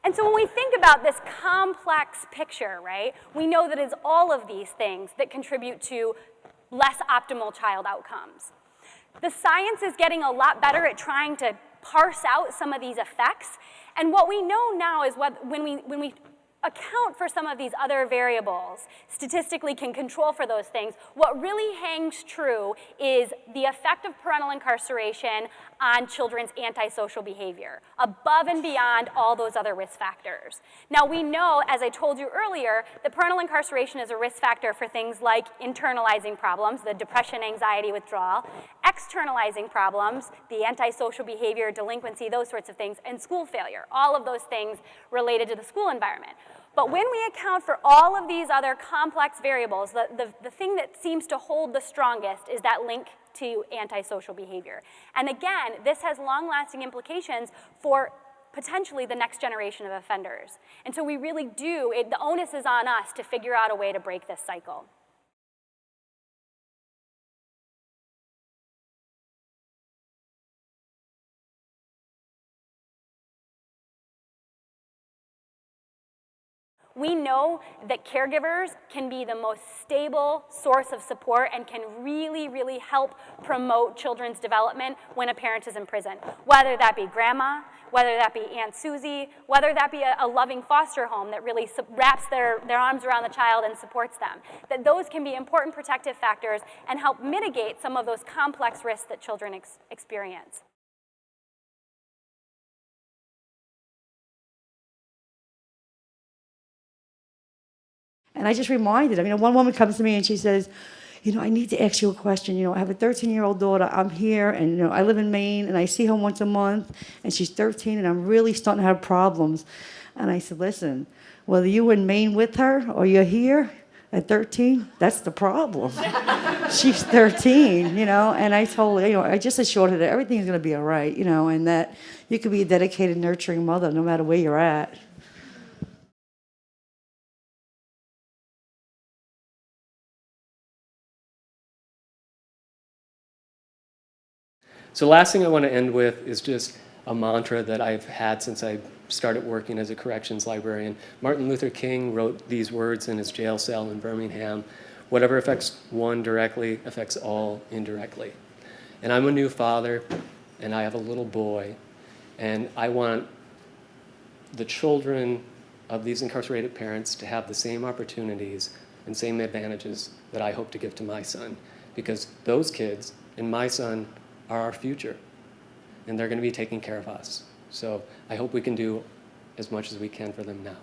And so when we think about this complex picture, right, we know that it's all of these things that contribute to less optimal child outcomes. The science is getting a lot better at trying to parse out some of these effects. And what we know now is when we account for some of these other variables, statistically can control for those things, what really hangs true is the effect of parental incarceration on children's antisocial behavior, above and beyond all those other risk factors. Now we know, as I told you earlier, that parental incarceration is a risk factor for things like internalizing problems, the depression, anxiety, withdrawal, externalizing problems, the antisocial behavior, delinquency, those sorts of things, and school failure, all of those things related to the school environment. But when we account for all of these other complex variables, the thing that seems to hold the strongest is that link to antisocial behavior. And again, this has long-lasting implications for potentially the next generation of offenders. And so we really do, the onus is on us to figure out a way to break this cycle. We know that caregivers can be the most stable source of support and can really, really help promote children's development when a parent is in prison. Whether that be grandma, whether that be Aunt Susie, whether that be a loving foster home that really wraps their arms around the child and supports them. That those can be important protective factors and help mitigate some of those complex risks that children experience. And I just reminded him, one woman comes to me and she says, I need to ask you a question. I have a 13-year-old daughter. I'm here, and I live in Maine, and I see her once a month, and she's 13, and I'm really starting to have problems. And I said, listen, whether you're in Maine with her or you're here at 13, that's the problem. She's 13, and I told her, I just assured her that everything's going to be all right, and that you could be a dedicated, nurturing mother no matter where you're at. So the last thing I want to end with is just a mantra that I've had since I started working as a corrections librarian. Martin Luther King wrote these words in his jail cell in Birmingham: "Whatever affects one directly affects all indirectly." And I'm a new father, and I have a little boy, and I want the children of these incarcerated parents to have the same opportunities and same advantages that I hope to give to my son, because those kids and my son are our future, and they're going to be taking care of us. So I hope we can do as much as we can for them now.